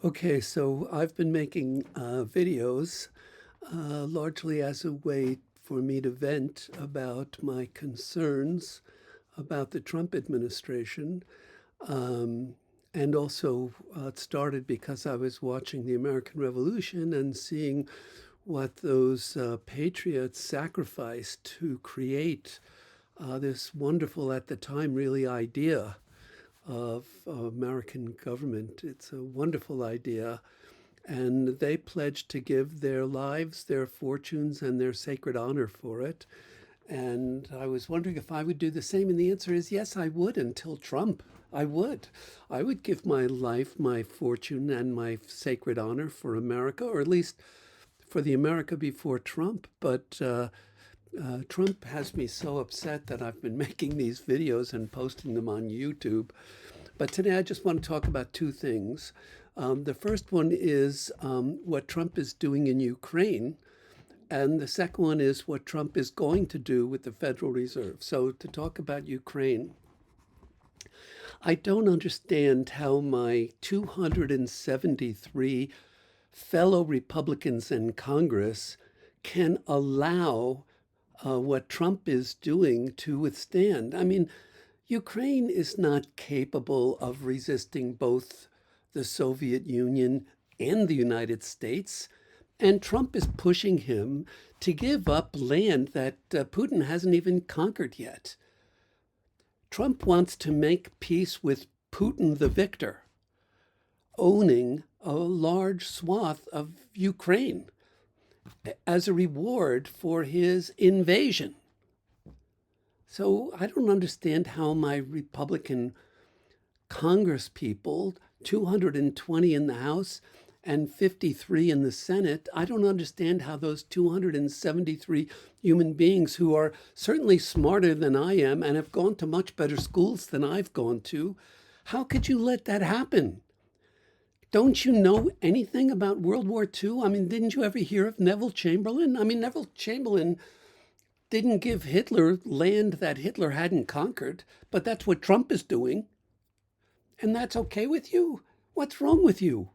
Okay, so I've been making videos largely as a way for me to vent about my concerns about the Trump administration. Um, and also, it started because I was watching the American Revolution and seeing what those patriots sacrificed to create this wonderful, at the time, really idea of American government. It's a wonderful idea. And they pledged to give their lives, their fortunes, and their sacred honor for it. And I was wondering if I would do the same. And the answer is yes, I would until Trump. I would. I would give my life, my fortune, and my sacred honor for America, or at least for the America before Trump. But Trump has me so upset that I've been making these videos and posting them on YouTube. But today I just want to talk about two things. The first one is what Trump is doing in Ukraine. And the second one is what Trump is going to do with the Federal Reserve. So, to talk about Ukraine, I don't understand how my 273 fellow Republicans in Congress can allow what Trump is doing to withstand. I mean, Ukraine is not capable of resisting both the Soviet Union and the United States. And Trump is pushing him to give up land that Putin hasn't even conquered yet. Trump wants to make peace with Putin the victor, owning a large swath of Ukraine as a reward for his invasion. So I don't understand how my Republican Congress people, 220 in the House and 53 in the Senate, I don't understand how those 273 human beings who are certainly smarter than I am and have gone to much better schools than I've gone to, how could you let that happen? Don't you know anything about World War II? I mean, didn't you ever hear of Neville Chamberlain? I mean, Neville Chamberlain didn't give Hitler land that Hitler hadn't conquered, but that's what Trump is doing. And that's okay with you? What's wrong with you?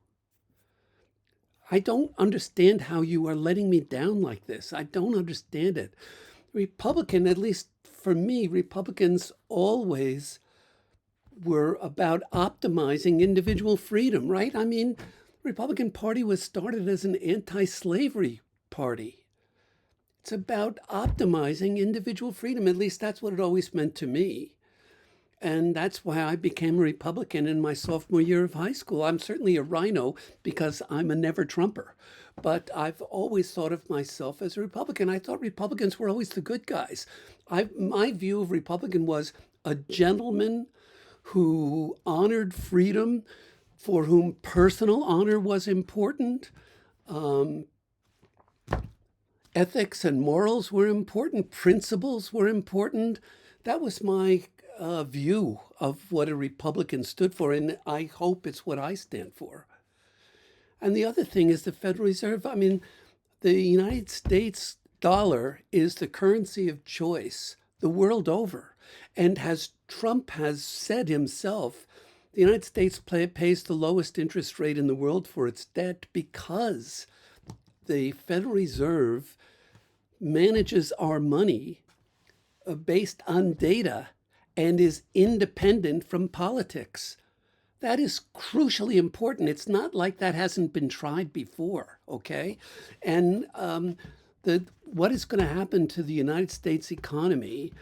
I don't understand how you are letting me down like this. I don't understand it. Republican, at least for me, Republicans always were about optimizing individual freedom, right? I mean, Republican Party was started as an anti-slavery party. It's about optimizing individual freedom. At least that's what it always meant to me. And that's why I became a Republican in my sophomore year of high school. I'm certainly a rhino because I'm a never Trumper. But I've always thought of myself as a Republican. I thought Republicans were always the good guys. My view of Republican was a gentleman who honored freedom, for whom personal honor was important. Um, Ethics and morals were important. Principles were important. That was my view of what a Republican stood for, and I hope it's what I stand for. And the other thing is the Federal Reserve. I mean, the United States dollar is the currency of choice the world over. And as Trump has said himself, the United States pays the lowest interest rate in the world for its debt because the Federal Reserve manages our money based on data and is independent from politics. That is crucially important. It's not like that hasn't been tried before, okay? And what is going to happen to the United States economy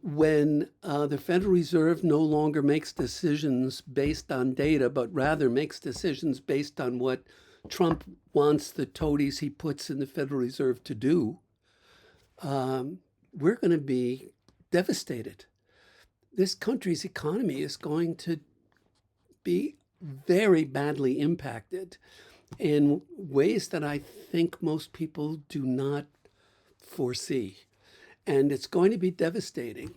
when the Federal Reserve no longer makes decisions based on data, but rather makes decisions based on what Trump wants the toadies he puts in the Federal Reserve to do, we're going to be devastated. This country's economy is going to be very badly impacted in ways that I think most people do not foresee. And it's going to be devastating.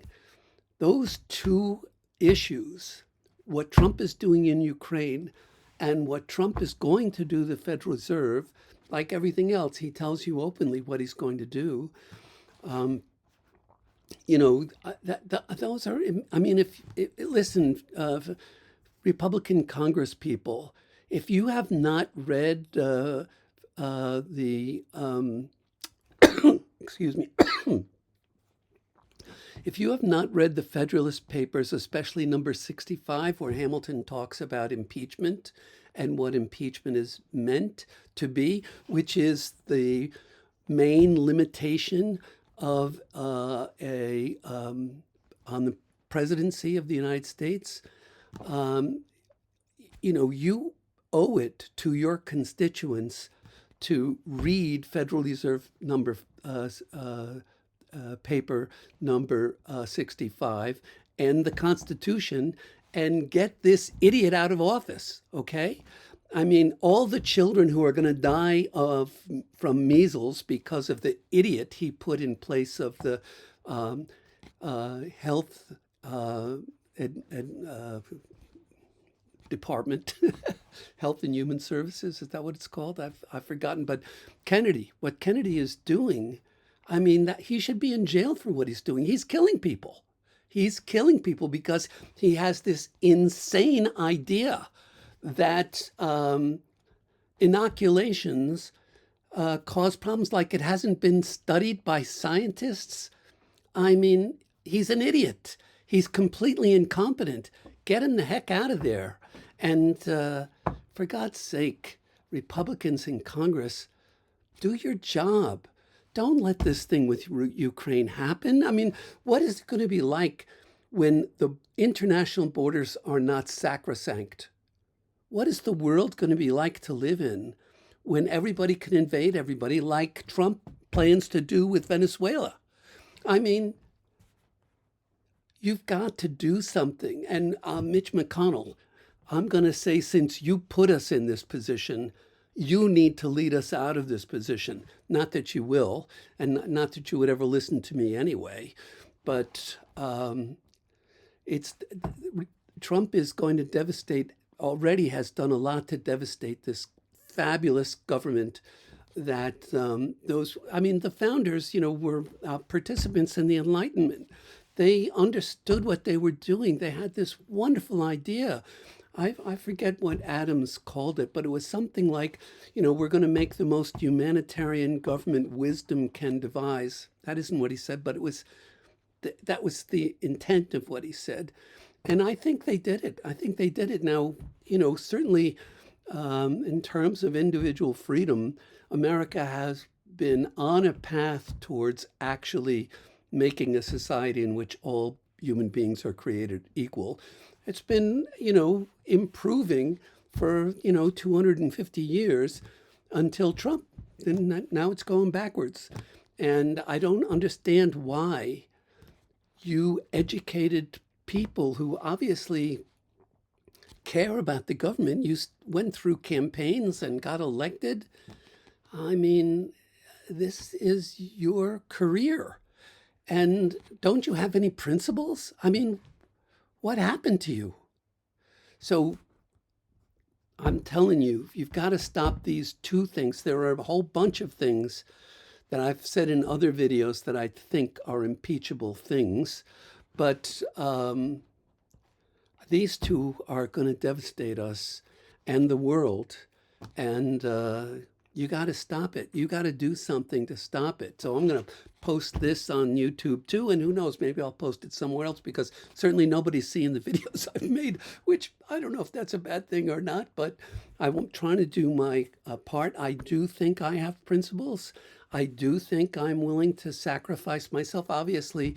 Those two issues, what Trump is doing in Ukraine and what Trump is going to do to the Federal Reserve, like everything else, he tells you openly what he's going to do. Those are, I mean, listen, Republican Congress people, If you have not read the, excuse me, if you have not read the Federalist Papers, especially number 65, where Hamilton talks about impeachment and what impeachment is meant to be, which is the main limitation of on the presidency of the United States, you owe it to your constituents to read Federal Reserve paper number 65 and the Constitution and get this idiot out of office, okay? I mean, all the children who are going to die from measles because of the idiot he put in place of the health department, Health and Human Services, is that what it's called? I've forgotten. But what Kennedy is doing, I mean, that he should be in jail for what he's doing. He's killing people. He's killing people because he has this insane idea that inoculations cause problems. Like, it hasn't been studied by scientists. I mean, he's an idiot. He's completely incompetent. Get him the heck out of there. And for God's sake, Republicans in Congress, do your job. Don't let this thing with Ukraine happen. I mean, what is it going to be like when the international borders are not sacrosanct? What is the world going to be like to live in when everybody can invade everybody like Trump plans to do with Venezuela? I mean, you've got to do something. And Mitch McConnell, I'm going to say, since you put us in this position, you need to lead us out of this position. Not that you will, and not that you would ever listen to me anyway, but Trump is going to devastate, already has done a lot to devastate this fabulous government that the founders, were participants in the Enlightenment. They understood what they were doing. They had this wonderful idea. I forget what Adams called it, but it was something like, we're going to make the most humanitarian government wisdom can devise. That isn't what he said, but that was the intent of what he said. And I think they did it. I think they did it. Now, certainly in terms of individual freedom, America has been on a path towards actually making a society in which all human beings are created equal. It's been, improving for, 250 years until Trump. And now it's going backwards. And I don't understand why you educated people who obviously care about the government, you went through campaigns and got elected. I mean, this is your career. And don't you have any principles? I mean, what happened to you? So I'm telling you, you've got to stop these two things. There are a whole bunch of things that I've said in other videos that I think are impeachable things. But these two are going to devastate us and the world. And you got to stop it. You got to do something to stop it. So I'm going to post this on YouTube too. And who knows, maybe I'll post it somewhere else, because certainly nobody's seeing the videos I've made, which I don't know if that's a bad thing or not, but I'm trying to do my part. I do think I have principles. I do think I'm willing to sacrifice myself. Obviously,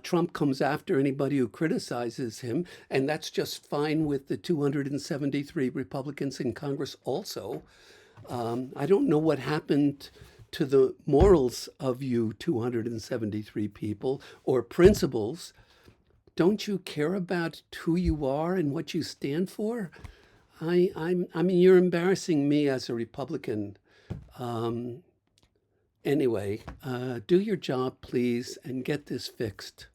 Trump comes after anybody who criticizes him, and that's just fine with the 273 Republicans in Congress also. I don't know what happened to the morals of you 273 people or principles. Don't you care about who you are and what you stand for? I mean, you're embarrassing me as a Republican. Anyway, do your job, please, and get this fixed.